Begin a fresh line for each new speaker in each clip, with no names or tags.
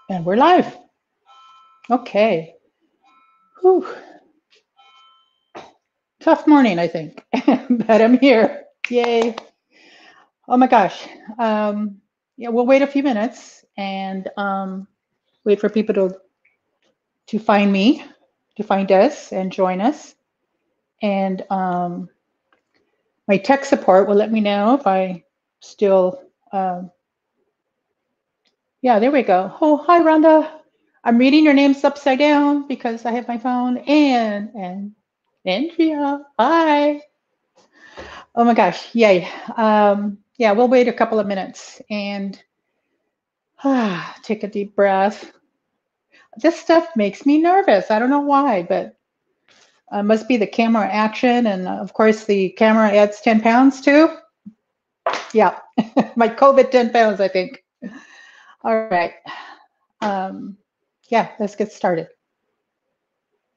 And we're live. Okay. Whew. Tough morning, I think, but I'm here. Yay. Oh my gosh. Yeah, we'll wait a few minutes and wait for people to find me, to find us and join us. And my tech support will let me know if I still, um, yeah, there we go. Oh, hi, Rhonda. I'm reading your names upside down because I have my phone. And Andrea, hi. Oh my gosh, yay. Yeah, we'll wait a couple of minutes and take a deep breath. This stuff makes me nervous. I don't know why, but must be the camera action. And of course, the camera adds 10 pounds too. Yeah, my COVID 10 pounds, I think. All right. Um, yeah, let's get started.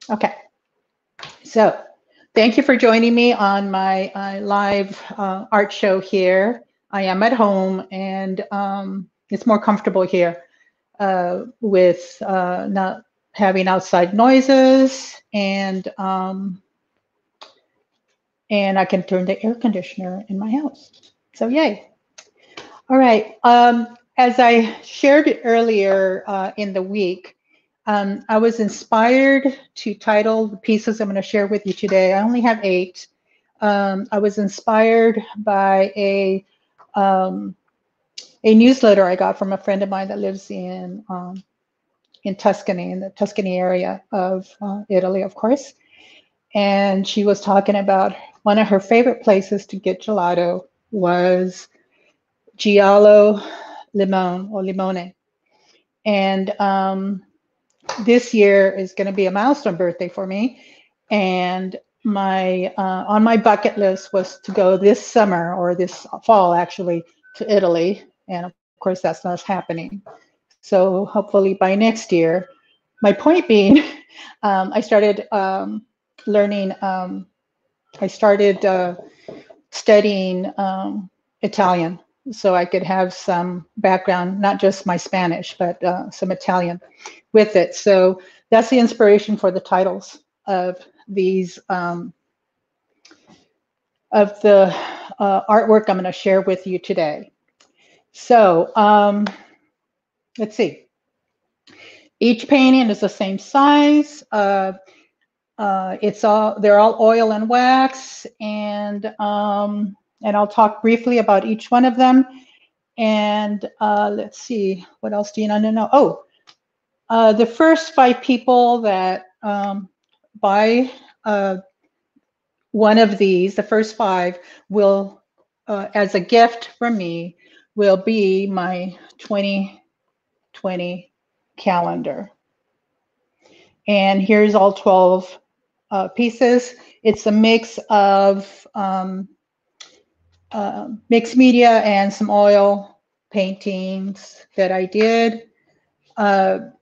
Okay. So thank you for joining me on my live art show here. I am at home and it's more comfortable here with not having outside noises and I can turn the air conditioner in my house. So yay. All right. As I shared earlier in the week, I was inspired to title the pieces I'm going to share with you today. I only have 8. I was inspired by a newsletter I got from a friend of mine that lives in Tuscany, in the Tuscany area of Italy, of course. And she was talking about one of her favorite places to get gelato was Giallo Limone or Limone. And this year is going to be a milestone birthday for me. And my on my bucket list was to go this summer or this fall actually to Italy. And of course, that's not happening. So hopefully by next year. My point being, I started learning. I started studying Italian so I could have some background, not just my Spanish, but some Italian with it. So that's the inspiration for the titles of these of the artwork I'm going to share with you today. So let's see. Each painting is the same size. They're all oil and wax, and I'll talk briefly about each one of them. And let's see, what else do you want to know? Oh, the first 5 people that buy one of these, the first 5 will, as a gift from me, will be my 2020 calendar. And here's all 12 pieces. It's a mix of mixed media and some oil paintings that I did.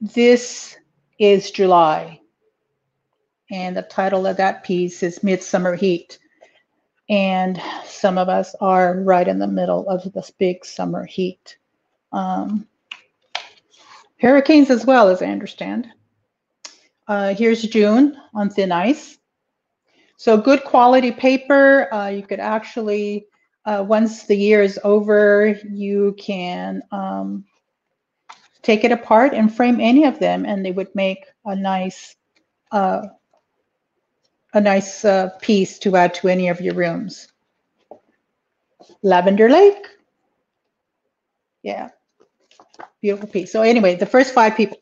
This is July, and the title of that piece is Midsummer Heat. And some of us are right in the middle of this big summer heat. Hurricanes as well, as I understand. Here's June on thin ice. So good quality paper. You could actually, once the year is over, you can take it apart and frame any of them, and they would make a nice piece to add to any of your rooms. Lavender Lake. Yeah, beautiful piece. So anyway, the first 5 people.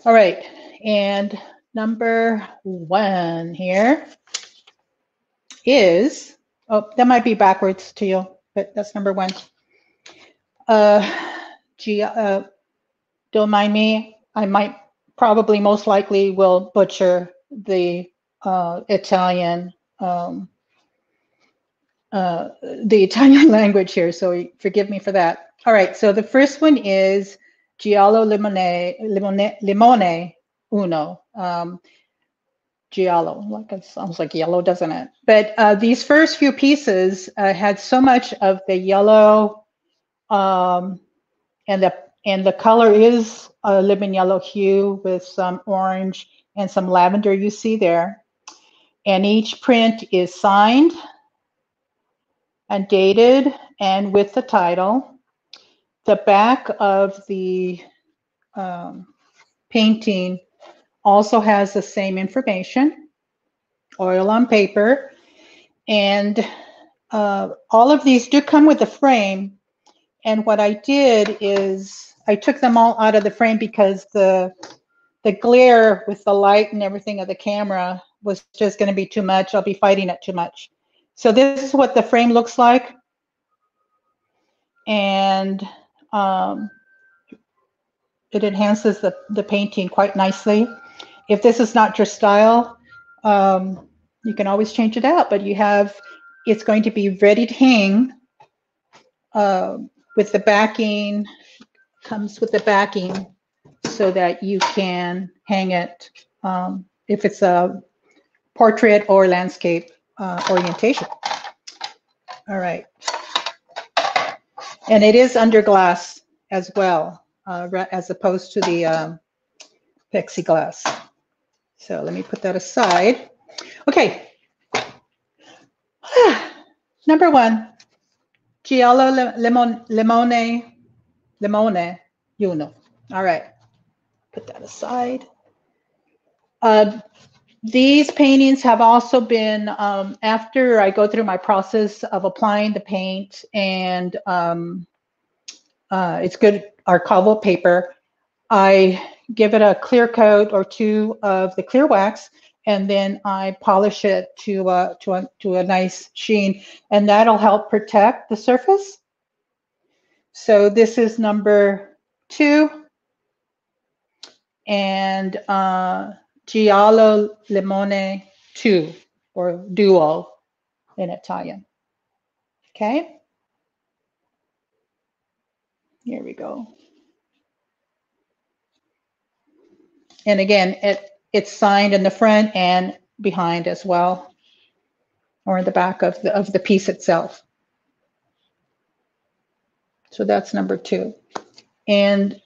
All right, and number 1 here is, oh, that might be backwards to you, but that's number 1. Don't mind me. I might probably most likely will butcher the Italian language here, so forgive me for that. All right, so the first one is Giallo Limone Uno. Giallo, like it sounds like yellow, doesn't it? But these first few pieces had so much of the yellow and And the color is a lemon yellow hue with some orange and some lavender you see there. And each print is signed and dated and with the title. The back of the painting also has the same information, oil on paper. And all of these do come with a frame. And what I did is I took them all out of the frame because the glare with the light and everything of the camera was just going to be too much. I'll be fighting it too much. So this is what the frame looks like. And it enhances the painting quite nicely. If this is not your style, you can always change it out, but it's going to be ready to hang with the backing, comes with the backing so that you can hang it if it's a portrait or landscape orientation. All right. And it is under glass as well, as opposed to the plexiglass. So let me put that aside. Okay. Number 1, Giallo Limone Uno. All right. Put that aside. These paintings have also been, after I go through my process of applying the paint, and it's good archival paper, I give it a clear coat or two of the clear wax, and then I polish it to a nice sheen, and that'll help protect the surface. So this is number 2, and Giallo Limone 2, or Duo in Italian. Okay, here we go. And again, it's signed in the front and behind as well, or in the back of the piece itself. So that's number 2. And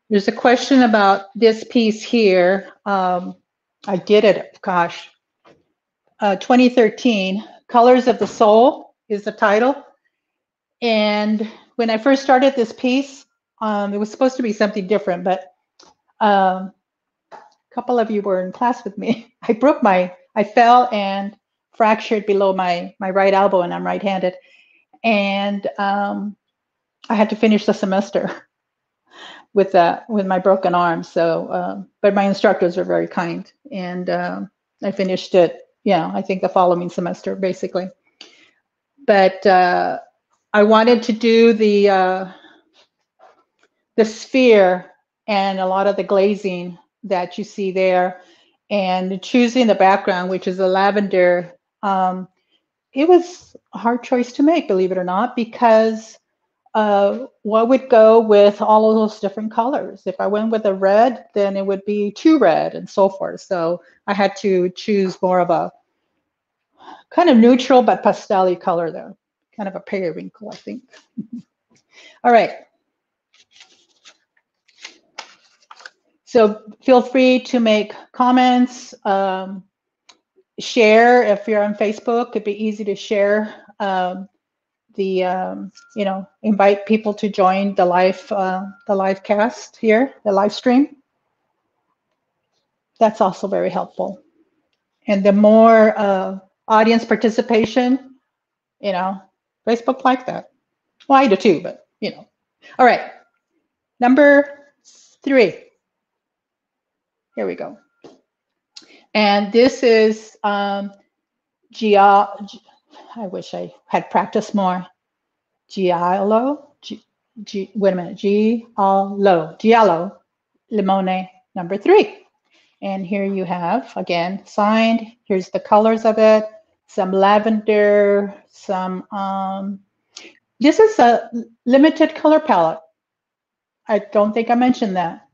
there's a question about this piece here. I did it, gosh, 2013. Colors of the Soul is the title. And when I first started this piece, it was supposed to be something different, but a couple of you were in class with me. I fell and fractured below my right elbow, and I'm right-handed. And I had to finish the semester with my broken arm. So, but my instructors were very kind, and I finished it. Yeah, I think the following semester, basically. But I wanted to do the sphere and a lot of the glazing that you see there, and choosing the background, which is a lavender. It was a hard choice to make, believe it or not, because what would go with all of those different colors? If I went with a red, then it would be too red, and so forth. So I had to choose more of a kind of neutral but pastel-y color there, kind of a periwinkle, I think. All right. So feel free to make comments, share. If you're on Facebook, it'd be easy to share invite people to join the live cast here, the live stream. That's also very helpful. And the more audience participation, Facebook like that. Well, I do too, but All right, number 3. Here we go. And this is I wish I had practiced more. Giallo Limone number 3. And here you have, again, signed. Here's the colors of it. Some lavender, some, this is a limited color palette. I don't think I mentioned that.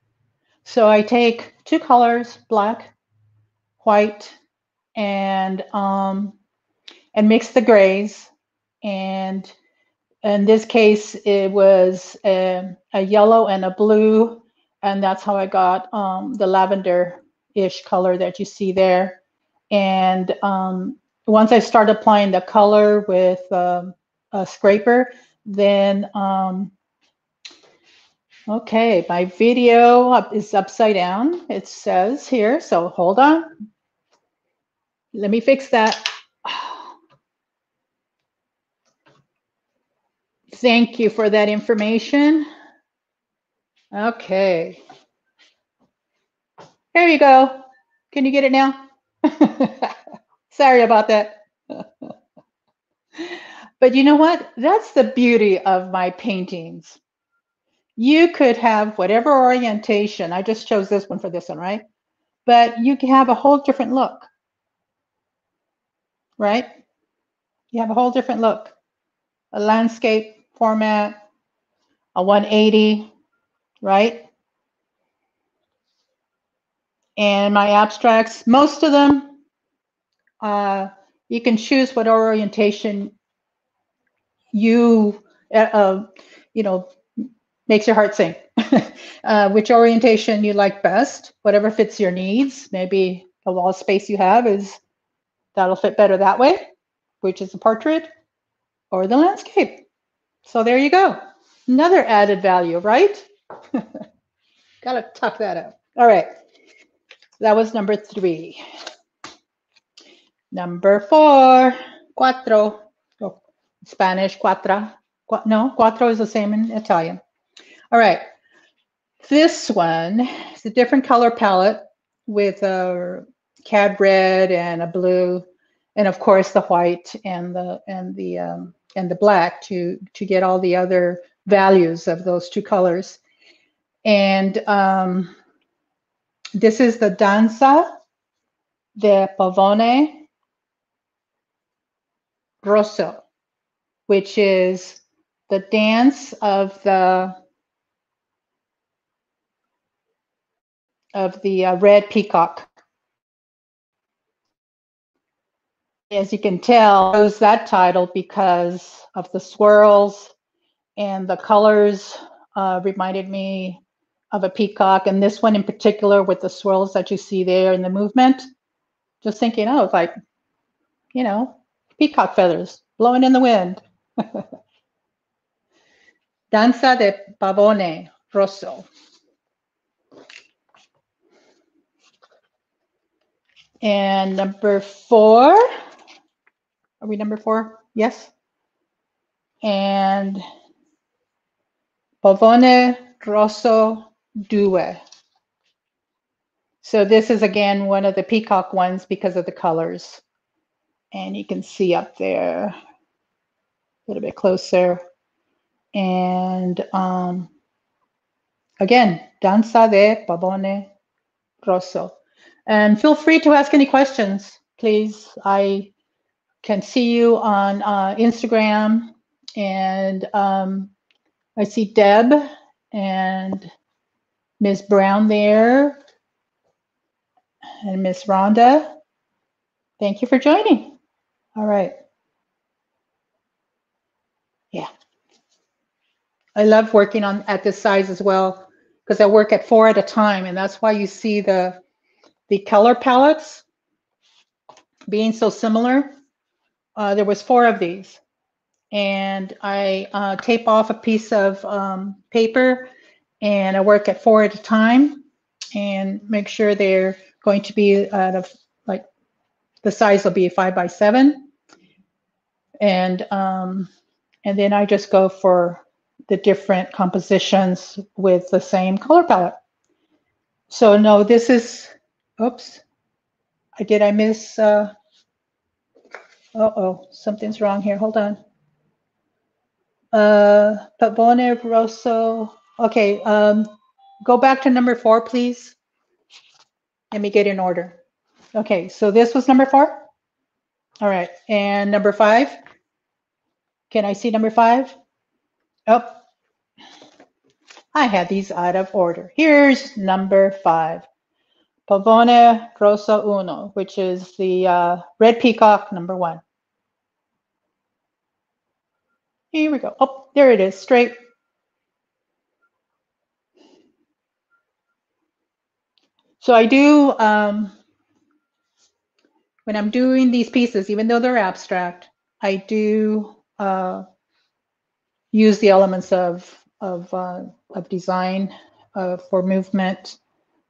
So I take 2 colors, black, white, and mix the grays. And In this case, it was a yellow and a blue, and that's how I got the lavender-ish color that you see there. And once I start applying the color with a scraper, then, okay, my video is upside down, it says here, so hold on. Let me fix that. Thank you for that information. Okay. There you go. Can you get it now? Sorry about that. But you know what? That's the beauty of my paintings. You could have whatever orientation. I just chose this one for this one, right? But you can have a whole different look, right? You have a whole different look. A landscape format, a 180, right? And my abstracts, most of them, you can choose what orientation you know, makes your heart sing. Which orientation you like best, whatever fits your needs. Maybe the wall space you have that'll fit better that way, which is the portrait or the landscape. So there you go. Another added value, right? Gotta tuck that up. All right. That was number 3. Number 4, cuatro. Oh, Spanish, cuatra. No, cuatro is the same in Italian. All right. This one is a different color palette with a cad red and a blue, and of course the white and the black to get all the other values of those 2 colors. And this is the Danza de Pavone Rosso, which is the dance of the red peacock. As you can tell, I chose that title because of the swirls and the colors reminded me of a peacock. And this one in particular with the swirls that you see there in the movement, just thinking, oh, it's like, you know, peacock feathers blowing in the wind. Danza de Pavone Rosso. And number 4, are we number 4? Yes. And Pavone Rosso 2. So this is again one of the peacock ones because of the colors. And you can see up there a little bit closer. And again, Danza de Pavone Rosso. And feel free to ask any questions, please. I can see you on Instagram, and I see Deb and Ms. Brown there, and Ms. Rhonda. Thank you for joining. All right. Yeah. I love working at this size as well because I work at 4 at a time, and that's why you see the color palettes being so similar. There was 4 of these, and I tape off a piece of paper, and I work at 4 at a time and make sure they're going to be out of, like, the size will be 5 by 7, and then I just go for the different compositions with the same color palette. So no, this is, oops, did I miss, uh-oh, something's wrong here, hold on. Pavone Rosso, okay, go back to number 4, please. Let me get in order. Okay, so this was number 4? All right, and number 5? Can I see number 5? Oh, I had these out of order. Here's number 5. Pavone Rosso 1, which is the red peacock, number 1. Here we go. Oh, there it is, straight. So I do, when I'm doing these pieces, even though they're abstract, I do use the elements of design for movement,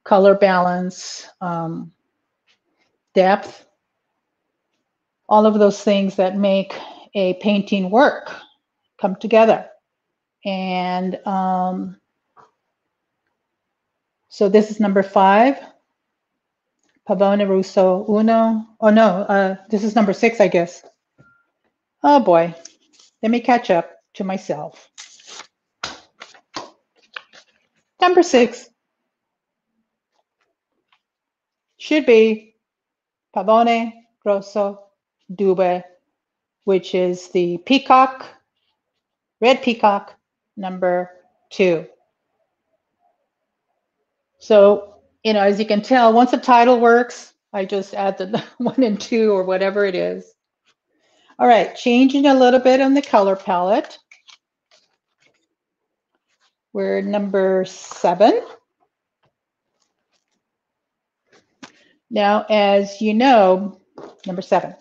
color balance, depth, all of those things that make a painting work come together. And so this is number 5, Pavone Russo Uno. Oh no, this is number 6, I guess. Oh boy, let me catch up to myself. Number 6 should be Pavone Rosso Due, which is the peacock, red peacock, number 2. So, as you can tell, once the title works, I just add the 1 and 2 or whatever it is. All right, changing a little bit on the color palette. We're number 7. Now, as you know, number 7.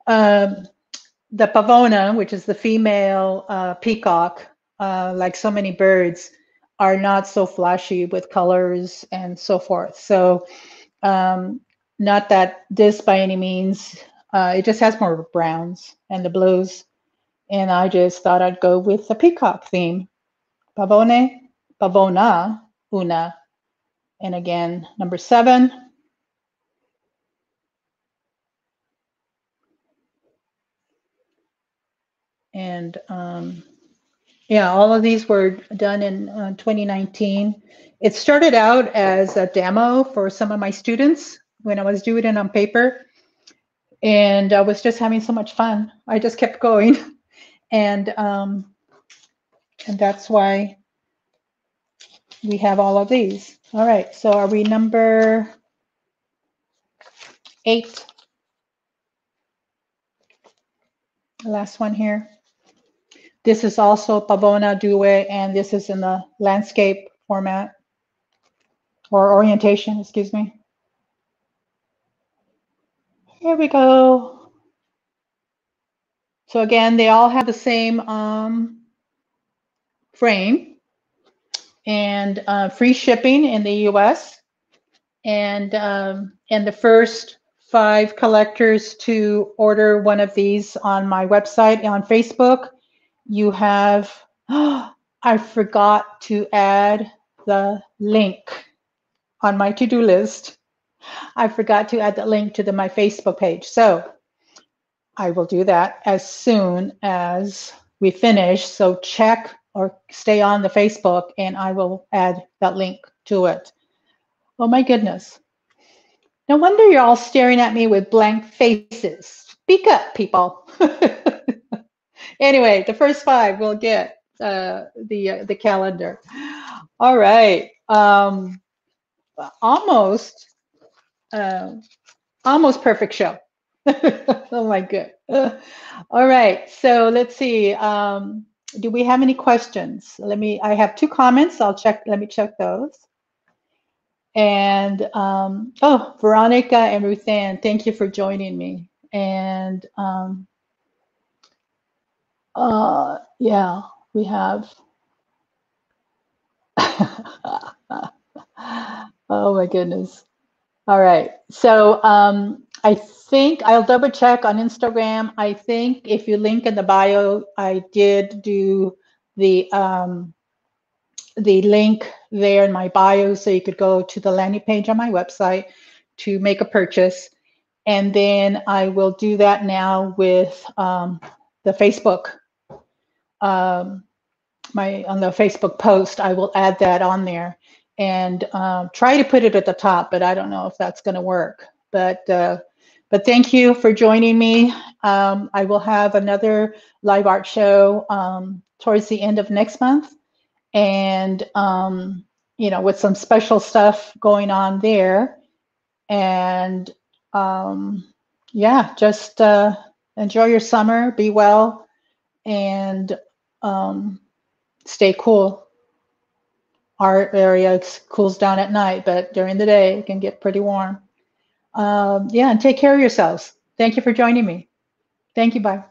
The pavona, which is the female peacock, like so many birds, are not so flashy with colors and so forth. So not that this by any means, it just has more browns and the blues. And I just thought I'd go with the peacock theme. Pavone, pavona, una. And again, number 7. And yeah, all of these were done in 2019. It started out as a demo for some of my students when I was doing it on paper. And I was just having so much fun. I just kept going. And that's why we have all of these. All right, so are we number 8? The last one here. This is also Pavona Due, and this is in the landscape format, or orientation, excuse me. Here we go. So again, they all have the same frame, and free shipping in the US. And the first 5 collectors to order one of these on my website on Facebook, you have, I forgot to add the link on my to-do list. I forgot to add the link to my Facebook page. So I will do that as soon as we finish. So check or stay on the Facebook and I will add that link to it. Oh my goodness. No wonder you're all staring at me with blank faces. Speak up, people. Anyway, the first 5 will get the calendar. All right. Almost perfect show. Oh my good. All right. So let's see. Do we have any questions? I have 2 comments. Let me check those. And oh, Veronica and Ruthann, thank you for joining me. And yeah, we have. Oh my goodness. All right. So I think I'll double check on Instagram. I think if you link in the bio, I did do the link there in my bio, so you could go to the landing page on my website to make a purchase. And then I will do that now with the Facebook. On the Facebook post, I will add that on there and try to put it at the top, but I don't know if that's going to work. But thank you for joining me. I will have another live art show towards the end of next month, and with some special stuff going on there. And yeah, just Enjoy your summer. Be well, and stay cool. Our area cools down at night, but during the day it can get pretty warm. Yeah, and take care of yourselves. Thank you for joining me. Thank you. Bye.